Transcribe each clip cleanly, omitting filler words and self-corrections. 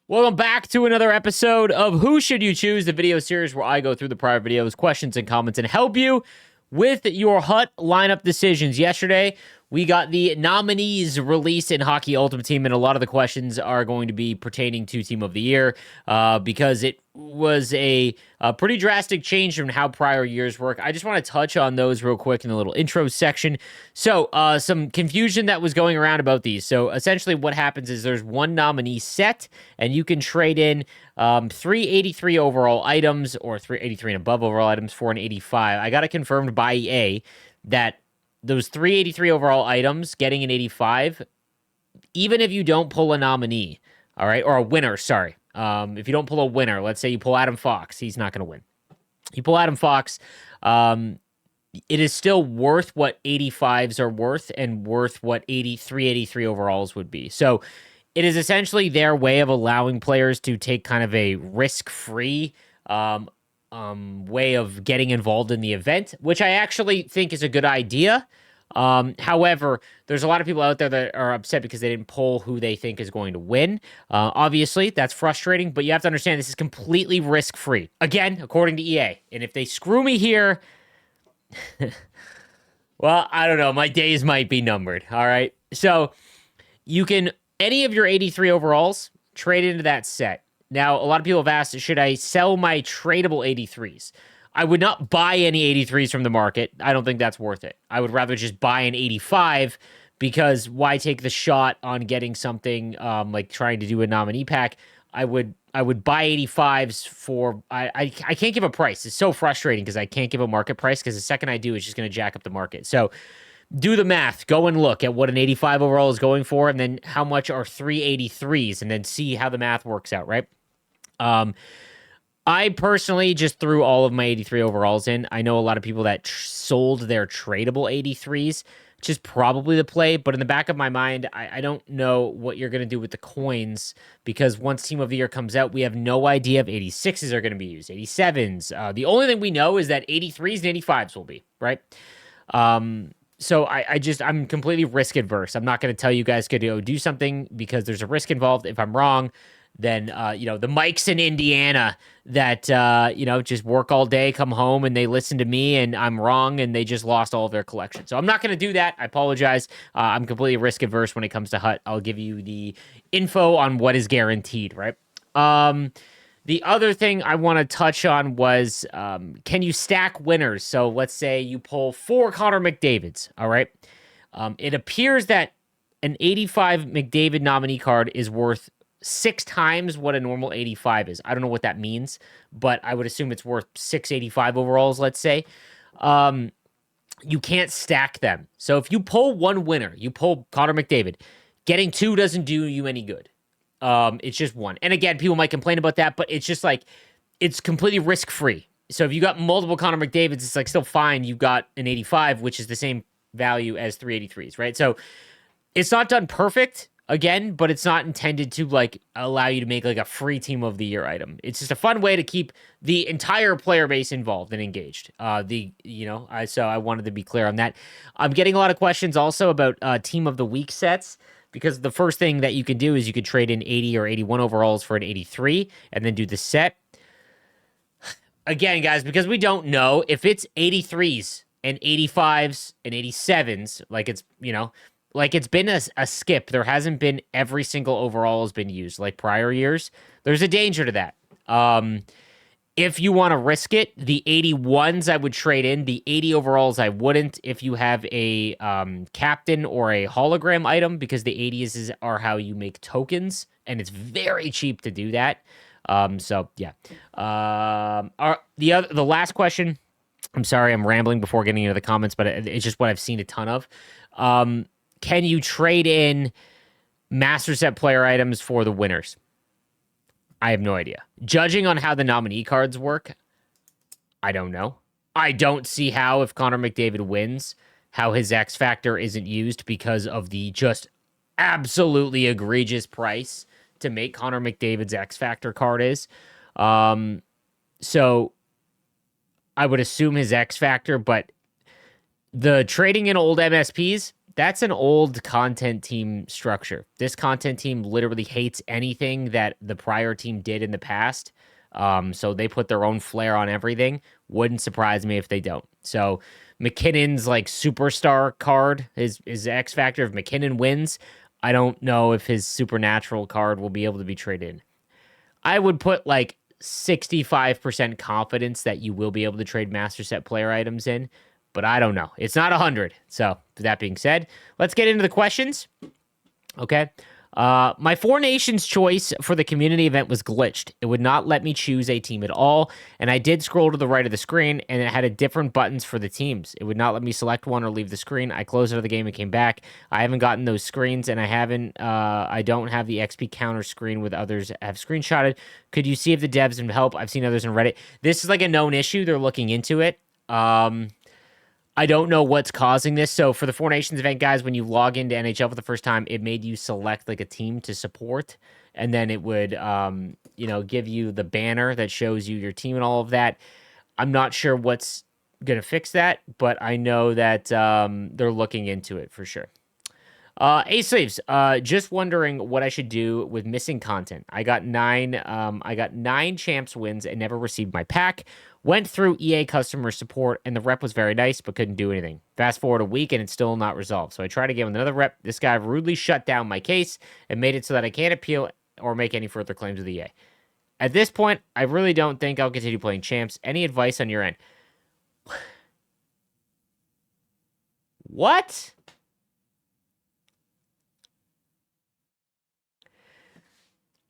Welcome back to another episode of Who Should You Choose, the video series where I go through the prior videos, questions, and comments and help you with your HUT lineup decisions. Yesterday, we got the nominees released in Hockey Ultimate Team, and a lot of the questions are going to be pertaining to Team of the Year because it was a pretty drastic change from how prior years work. I just want to touch on those real quick in the little intro section. So, some confusion that was going around about these. So, essentially, what happens is there's one nominee set, and you can trade in 383 overall items or 383 and above overall items for an 85. I got it confirmed by EA that those 383 overall items getting an 85, even if you don't pull a nominee, all right, or a winner, sorry. If you don't pull a winner, let's say you pull Adam Fox, he's not going to win. You pull Adam Fox, it is still worth what 85s are worth and worth what 383 overalls would be. So it is essentially their way of allowing players to take kind of a risk-free way of getting involved in the event, which I actually think is a good idea. However, there's a lot of people out there that are upset because they didn't pull who they think is going to win. Obviously, that's frustrating, but you have to understand this is completely risk-free. Again, according to EA. And if they screw me here, well, I don't know. My days might be numbered, all right? So you can, any of your 83 overalls, trade into that set. Now, a lot of people have asked, should I sell my tradable 83s? I would not buy any 83s from the market. I don't think that's worth it. I would rather just buy an 85 because why take the shot on getting something like trying to do a nominee pack? I would buy 85s for I can't give a price. It's so frustrating because I can't give a market price because the second I do, it's just going to jack up the market. So do the math. Go and look at what an 85 overall is going for, and then how much are 383s, and then see how the math works out, right? I personally just threw all of my 83 overalls in. I know a lot of people that sold their tradable 83s, which is probably the play. But in the back of my mind, I don't know what you're going to do with the coins because once Team of the Year comes out, we have no idea if 86s are going to be used, 87s. The only thing we know is that 83s and 85s will be, right? So I'm completely risk adverse. I'm not going to tell you guys to go do something because there's a risk involved. If I'm wrong, then, the Mikes in Indiana that, just work all day, come home, and they listen to me, and I'm wrong, and they just lost all of their collection. So I'm not going to do that. I apologize. I'm completely risk-averse when it comes to HUT. I'll give you the info on what is guaranteed, right? The other thing I want to touch on was, can you stack winners? So let's say you pull 4 Connor McDavids, all right? It appears that an 85 McDavid nominee card is worth 6 times what a normal 85 is. I don't know what that means, but I would assume it's worth 685 overalls, let's say. You can't stack them. So if you pull one winner, you pull Connor McDavid, getting 2 doesn't do you any good. It's just 1. And again, people might complain about that, but it's just like, it's completely risk-free. So if you got multiple Connor McDavids, it's like still fine. You've got an 85, which is the same value as 383s, right? So it's not done perfect, again, but it's not intended to like allow you to make like a free Team of the Year item. It's just a fun way to keep the entire player base involved and engaged. So I wanted to be clear on that. I'm getting a lot of questions also about Team of the Week sets because the first thing that you can do is you could trade in 80 or 81 overalls for an 83 and then do the set. Again, guys, because we don't know if it's 83s and 85s and 87s, like it's, like it's been a skip. There hasn't been every single overall has been used like prior years. There's a danger to that. If you want to risk it, the 81s I would trade in. The 80 overalls I wouldn't if you have a captain or a hologram item because the 80s are how you make tokens, and it's very cheap to do that. So, yeah. The last question, I'm sorry, I'm rambling before getting into the comments, but it's just what I've seen a ton of. Can you trade in Master Set player items for the winners? I have no idea. Judging on how the nominee cards work, I don't know. I don't see how, if Connor McDavid wins, how his X Factor isn't used because of the just absolutely egregious price to make Connor McDavid's X Factor card is. So I would assume his X Factor, but the trading in old MSPs, That's an old content team structure. This content team literally hates anything that the prior team did in the past. So they put their own flair on everything. Wouldn't surprise me if they don't. So McKinnon's like superstar card, his X factor. If McKinnon wins, I don't know if his supernatural card will be able to be traded in. I would put like 65% confidence that you will be able to trade master set player items in, but I don't know. It's not 100. So, that being said, let's get into the questions. Okay. My Four Nations choice for the community event was glitched. It would not let me choose a team at all, and I did scroll to the right of the screen, and it had a different buttons for the teams. It would not let me select one or leave the screen. I closed out of the game and came back. I haven't gotten those screens, and I don't have the XP counter screen with others have screenshotted. Could you see if the devs can help? I've seen others on Reddit. This is like a known issue. They're looking into it. I don't know what's causing this. So for the Four Nations event, guys, when you log into NHL for the first time, it made you select like a team to support, and then it would, give you the banner that shows you your team and all of that. I'm not sure what's gonna fix that, but I know that they're looking into it for sure. Ace Sleeves, just wondering what I should do with missing content. I got nine champs wins and never received my pack. Went through EA customer support and the rep was very nice, but couldn't do anything. Fast forward a week and it's still not resolved. So I tried to give him another rep. This guy rudely shut down my case and made it so that I can't appeal or make any further claims with EA. At this point, I really don't think I'll continue playing champs. Any advice on your end? What?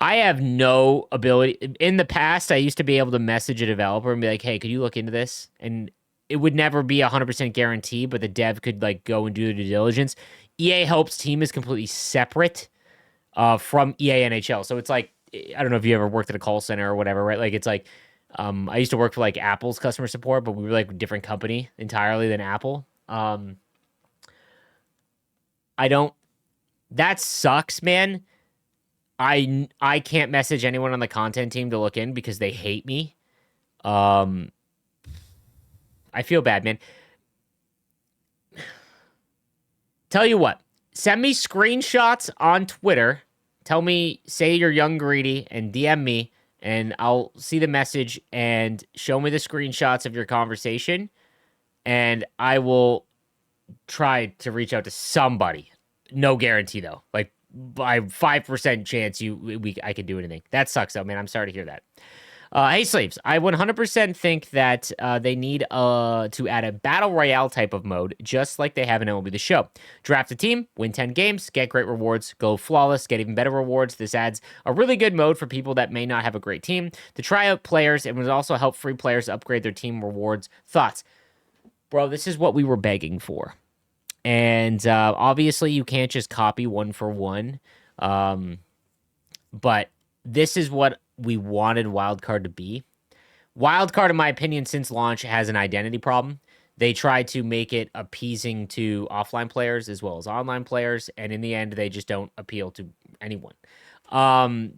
I have no ability. In the past, I used to be able to message a developer and be like, hey, could you look into this? And it would never be a 100% guarantee, but the dev could like go and do the due diligence. EA Help's team is completely separate from EA NHL. So it's like, I don't know if you ever worked at a call center or whatever, right? Like it's like, I used to work for like Apple's customer support, but we were like a different company entirely than Apple. That sucks, man. I can't message anyone on the content team to look in because they hate me. I feel bad, man. Tell you what, send me screenshots on Twitter. Tell me, say you're young greedy and DM me and I'll see the message and show me the screenshots of your conversation and I will try to reach out to somebody. No guarantee though. Like by 5% chance I could do anything. That sucks though, man. I'm sorry to hear that. Hey Slaves, I 100% think that they need to add a battle royale type of mode, just like they have in MLB The Show. Draft a team, win 10 games, get great rewards, go flawless, get even better rewards. This adds a really good mode for people that may not have a great team to try out players, and would also help free players upgrade their team rewards. Thoughts? Bro, this is what we were begging for. And obviously, you can't just copy one for one. But this is what we wanted Wildcard to be. Wildcard, in my opinion, since launch, has an identity problem. They try to make it appeasing to offline players as well as online players. And in the end, they just don't appeal to anyone.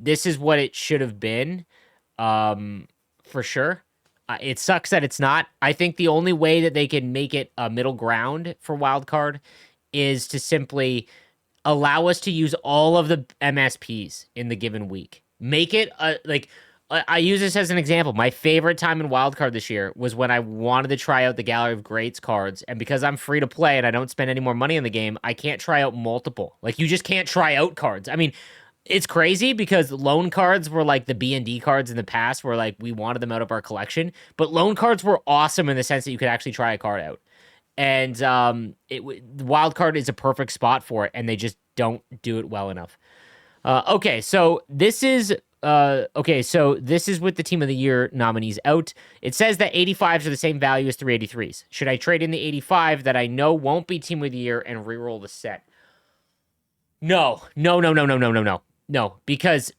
This is what it should have been, for sure. It sucks that it's not. I think the only way that they can make it a middle ground for Wildcard is to simply allow us to use all of the MSPs in the given week. Make it I use this as an example. My favorite time in Wildcard this year was when I wanted to try out the Gallery of Greats cards, and because I'm free to play and I don't spend any more money in the game, I can't try out multiple. Like, you just can't try out cards. I mean, it's crazy because loan cards were like the B&D cards in the past where like we wanted them out of our collection, but loan cards were awesome in the sense that you could actually try a card out. And wild card is a perfect spot for it, and they just don't do it well enough. Okay, so this is with the Team of the Year nominees out. It says that 85s are the same value as 383s. Should I trade in the 85 that I know won't be Team of the Year and reroll the set? No, because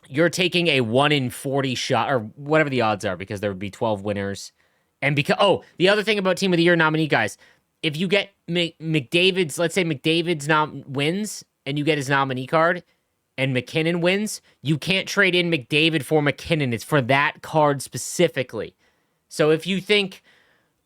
you're taking a 1 in 40 shot, or whatever the odds are, because there would be 12 winners. And the other thing about Team of the Year nominee, guys, if you get McDavid's, let's say McDavid's wins, and you get his nominee card, and McKinnon wins, you can't trade in McDavid for McKinnon. It's for that card specifically. So if you think,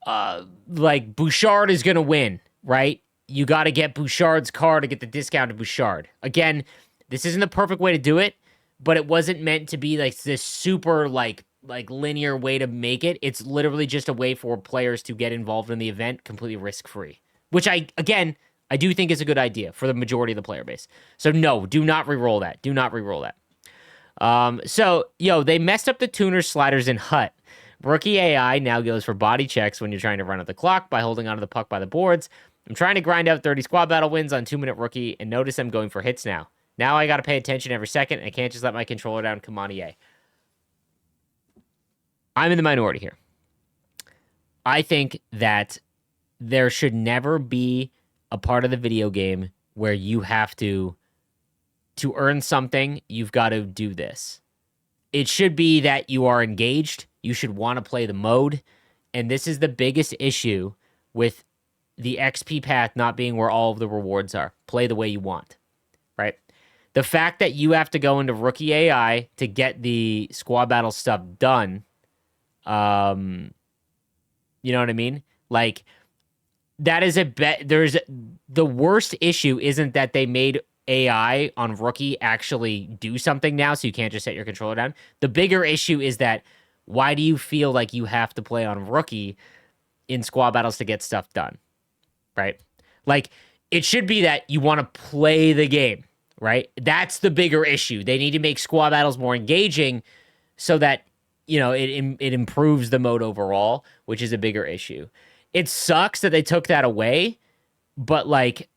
like, Bouchard is going to win, right? you got to get Bouchard's car to get the discount to Bouchard. Again, this isn't the perfect way to do it, but it wasn't meant to be like this super like linear way to make it. It's literally just a way for players to get involved in the event completely risk-free, which I do think is a good idea for the majority of the player base. So no, do not re-roll that. Do not re-roll that. They messed up the tuner sliders in Hut. Rookie AI now goes for body checks when you're trying to run out the clock by holding onto the puck by the boards. I'm trying to grind out 30 squad battle wins on 2-minute rookie, and notice I'm going for hits now. Now I got to pay attention every second. I can't just let my controller down. Come on, EA. I'm in the minority here. I think that there should never be a part of the video game where you have to earn something, you've got to do this. It should be that you are engaged. You should want to play the mode. And this is the biggest issue with the XP path not being where all of the rewards are. Play the way you want, right? The fact that you have to go into rookie AI to get the squad battle stuff done, you know what I mean? Like, that is the worst issue isn't that they made AI on rookie actually do something now, so you can't just set your controller down. The bigger issue is that why do you feel like you have to play on rookie in squad battles to get stuff done, right? Like, it should be that you want to play the game, right? That's the bigger issue. They need to make squad battles more engaging so that, it improves the mode overall, which is a bigger issue. It sucks that they took that away, but like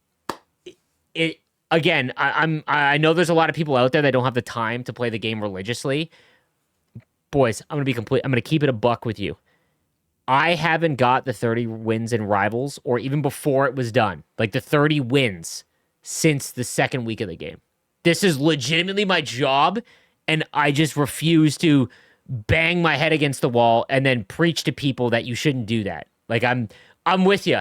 it again, I know there's a lot of people out there that don't have the time to play the game religiously. Boys, I'm gonna keep it a buck with you. I haven't got the 30 wins in Rivals, or even before it was done, like the 30 wins since the second week of the game. This is legitimately my job, and I just refuse to bang my head against the wall and then preach to people that you shouldn't do that. Like, I'm with you.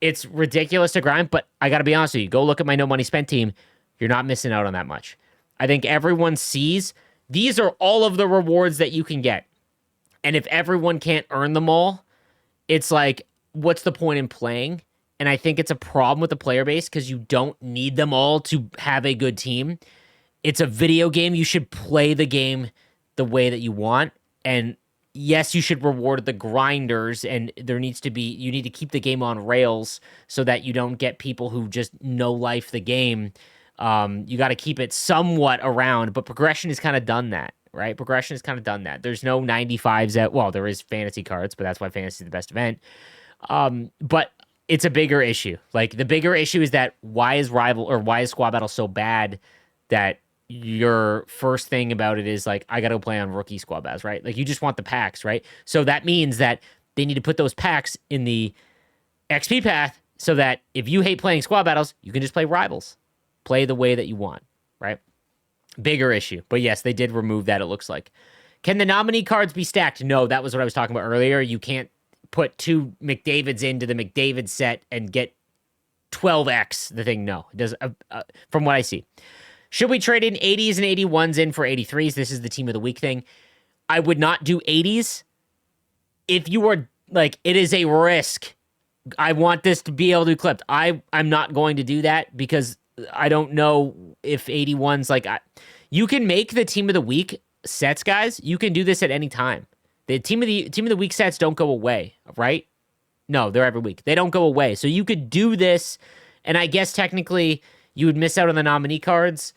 It's ridiculous to grind, but I got to be honest with you. Go look at my no money spent team. You're not missing out on that much. I think everyone sees these are all of the rewards that you can get. And if everyone can't earn them all, it's like, what's the point in playing? And I think it's a problem with the player base because you don't need them all to have a good team. It's a video game. You should play the game the way that you want. And yes, you should reward the grinders, and you need to keep the game on rails so that you don't get people who just no life the game. You got to keep it somewhat around, but progression has kind of done that, right? Progression has kind of done that. There's no 95s there is fantasy cards, but that's why fantasy is the best event. But it's a bigger issue. Like, the bigger issue is that why is squad battle so bad that your first thing about it is like, I gotta play on rookie squad battles, right? Like, you just want the packs, right? So that means that they need to put those packs in the XP path so that if you hate playing squad battles, you can just play Rivals. Play the way that you want, right? Bigger issue. But yes, they did remove that, it looks like. Can the nominee cards be stacked? No, that was what I was talking about earlier. You can't put 2 McDavids into the McDavid set and get 12x the thing. No, it does. From what I see. Should we trade in 80s and 81s in for 83s? This is the team of the week thing. I would not do 80s. If you were like, it is a risk. I want this to be able to be clipped. I'm not going to do that because I don't know if 81s, you can make the team of the week sets, guys. You can do this at any time. The team of the week sets don't go away, right? No, they're every week. They don't go away. So you could do this, and I guess technically you would miss out on the nominee cards.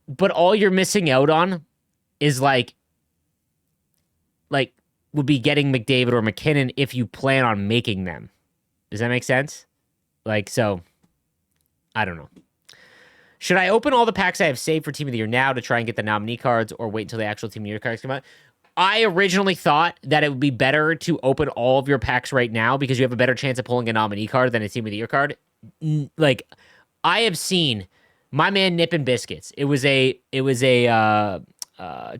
But all you're missing out on is like would be getting McDavid or McKinnon if you plan on making them. Does that make sense? So I don't know. Should I open all the packs I have saved for Team of the Year now to try and get the nominee cards, or wait until the actual Team of the Year cards come out? I originally thought that it would be better to open all of your packs right now because you have a better chance of pulling a nominee card than a Team of the Year card. I have seen my man Nippin' Biscuits. It was a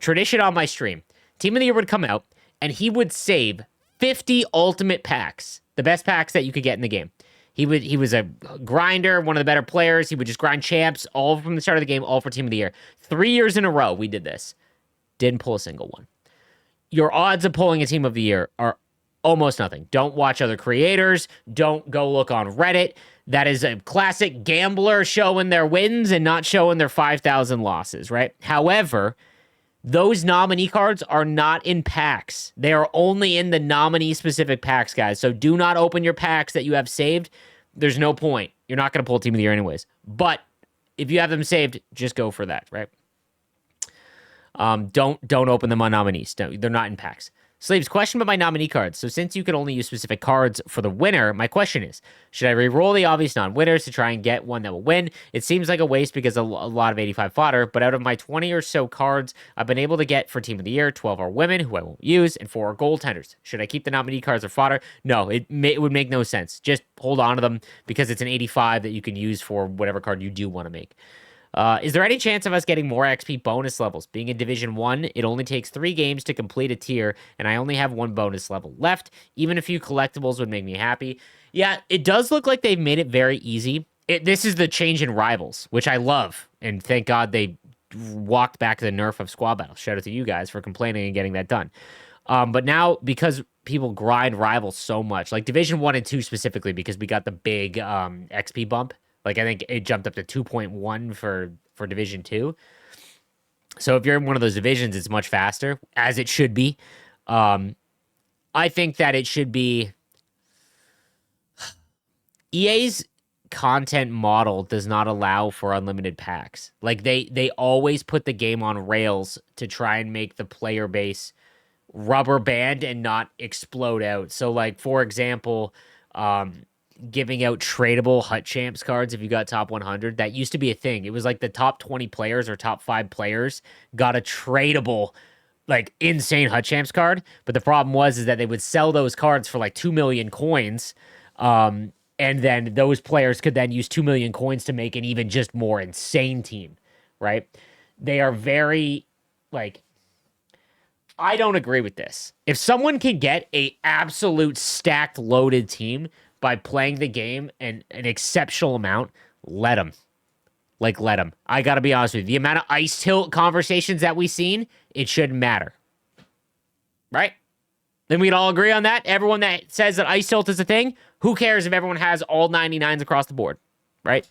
tradition on my stream. Team of the Year would come out, and he would save 50 ultimate packs, the best packs that you could get in the game. He was a grinder, one of the better players. He would just grind champs all from the start of the game, all for Team of the Year. 3 years in a row, we did this. Didn't pull a single one. Your odds of pulling a Team of the Year are Almost nothing. Don't watch other creators. Don't go look on Reddit. That is a classic gambler showing their wins and not showing their 5,000 losses, right? However, those nominee cards are not in packs. They are only in the nominee specific packs, guys. So do not open your packs that you have saved. There's no point. You're not going to pull Team of the Year anyways. But if you have them saved, just go for that, right? Don't open them on nominees. They're not in packs. Sleeves, question about my nominee cards. So since you can only use specific cards for the winner, my question is, should I re-roll the obvious non-winners to try and get one that will win? It seems like a waste because a lot of 85 fodder, but out of my 20 or so cards I've been able to get for Team of the Year, 12 are women, who I won't use, and 4 are goaltenders. Should I keep the nominee cards or fodder? No, it would make no sense. Just hold on to them because it's an 85 that you can use for whatever card you do want to make. Is there any chance of us getting more XP bonus levels? Being in Division 1, it only takes 3 games to complete a tier, and I only have 1 bonus level left. Even a few collectibles would make me happy. Yeah, it does look like they've made it very easy. This is the change in rivals, which I love, and thank God they walked back the nerf of squad battles. Shout out to you guys for complaining and getting that done. But now, because people grind rivals so much, like Division 1 and 2 specifically, because we got the big XP bump, like, I think it jumped up to 2.1 for Division 2. So if you're in one of those divisions, it's much faster, as it should be. I think that it should be... EA's content model does not allow for unlimited packs. Like, they always put the game on rails to try and make the player base rubber band and not explode out. So, like, for example... giving out tradable Hut Champs cards if you got top 100. That used to be a thing. It was like the top 20 players or top 5 players got a tradable, like, insane Hut Champs card. But the problem was that they would sell those cards for like 2 million coins. And then those players could then use 2 million coins to make an even just more insane team, right? They are very, like... I don't agree with this. If someone can get a absolute stacked, loaded team by playing the game an exceptional amount, let them. Like, let them. I gotta be honest with you. The amount of ice tilt conversations that we've seen, it shouldn't matter. Right? Then we'd all agree on that? Everyone that says that ice tilt is a thing, who cares if everyone has all 99s across the board? Right?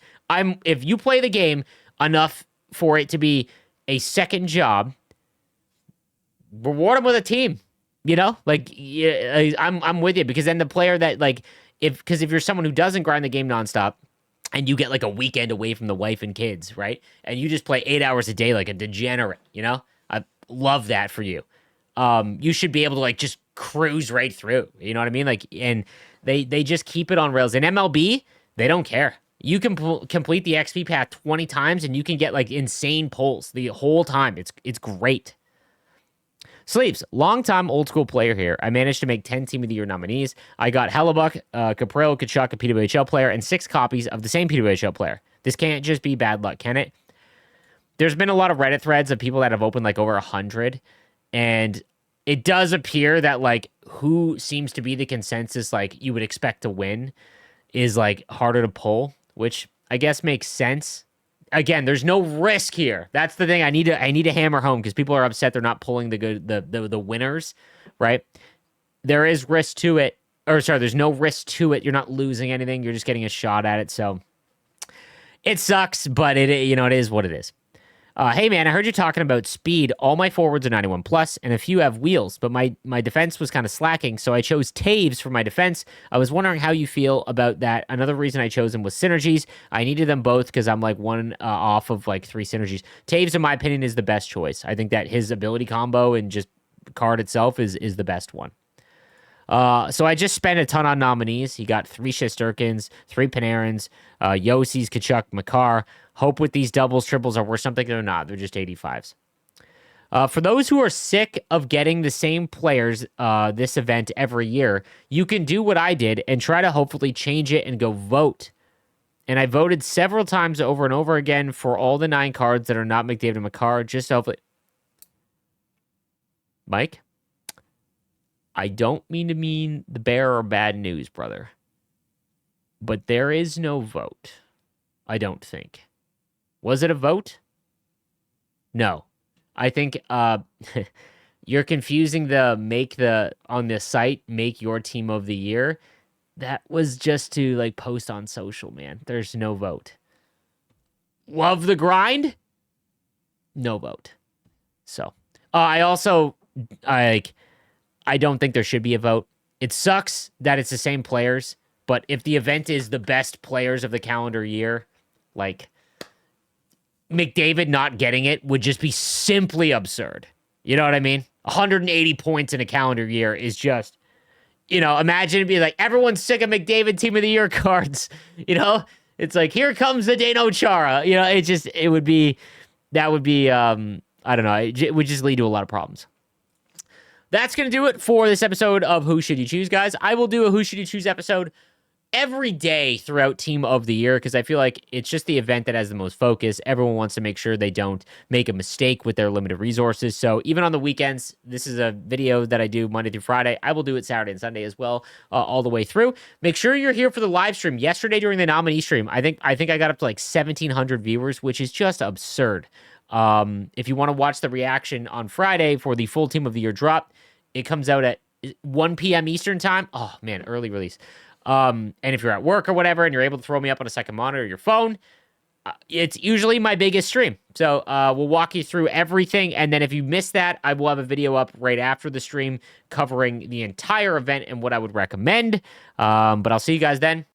If you play the game enough for it to be a second job, reward them with a team. You know? Like, yeah, I'm with you, because then the player that, like... If you're someone who doesn't grind the game nonstop and you get like a weekend away from the wife and kids, right? And you just play 8 hours a day like a degenerate, you know? I love that for you. You should be able to like just cruise right through. You know what I mean? Like, and they just keep it on rails. In MLB, they don't care. You can complete the XP path 20 times and you can get like insane pulls the whole time. It's great. Sleeves, long-time old-school player here. I managed to make 10 Team of the Year nominees. I got Hellebuck, Caprell, Kachuk, a PWHL player, and 6 copies of the same PWHL player. This can't just be bad luck, can it? There's been a lot of Reddit threads of people that have opened like over 100, and it does appear that like who seems to be the consensus like you would expect to win is like harder to pull, which I guess makes sense. Again, there's no risk here. That's the thing I need to hammer home, because people are upset they're not pulling the winners, right? There is risk to it. Or sorry, there's no risk to it. You're not losing anything. You're just getting a shot at it. So it sucks, but it is what it is. Hey man, I heard you talking about speed. All my forwards are 91 plus, and a few have wheels, but my defense was kind of slacking, so I chose Taves for my defense. I was wondering how you feel about that. Another reason I chose him was synergies. I needed them both because I'm like one off of like 3 synergies. Taves, in my opinion, is the best choice. I think that his ability combo and just card itself is the best one. So I just spent a ton on nominees. He got 3 Shesterkins, 3 Panarins, Yossi's, Kachuk, Makar. Hope with these doubles, triples are worth something. They're not. They're just 85s. For those who are sick of getting the same players this event every year, you can do what I did and try to hopefully change it and go vote. And I voted several times over and over again for all the 9 cards that are not McDavid and Makar, just to hopefully... Mike? I don't mean the bearer of bad news, brother. But there is no vote. I don't think. Was it a vote? No. I think You're confusing on the site, make your team of the year. That was just to like post on social, man. There's no vote. Love the grind? No vote. So, I also like I don't think there should be a vote. It sucks that it's the same players, but if the event is the best players of the calendar year, like McDavid not getting it would just be simply absurd. You know what I mean? 180 points in a calendar year is just, imagine it'd be like everyone's sick of McDavid Team of the Year cards. It's like here comes the Dano Chara. That would be I don't know. It would just lead to a lot of problems. That's going to do it for this episode of Who Should You Choose, guys. I will do a Who Should You Choose episode every day throughout Team of the Year because I feel like it's just the event that has the most focus. Everyone wants to make sure they don't make a mistake with their limited resources. So even on the weekends, this is a video that I do Monday through Friday. I will do it Saturday and Sunday as well, all the way through. Make sure you're here for the live stream. Yesterday during the nominee stream, I think I got up to like 1,700 viewers, which is just absurd. If you want to watch the reaction on Friday for the full Team of the Year drop, it comes out at 1 p.m. Eastern time. Oh man, early release. And if you're at work or whatever, and you're able to throw me up on a second monitor or your phone, it's usually my biggest stream. So we'll walk you through everything. And then if you miss that, I will have a video up right after the stream covering the entire event and what I would recommend. But I'll see you guys then.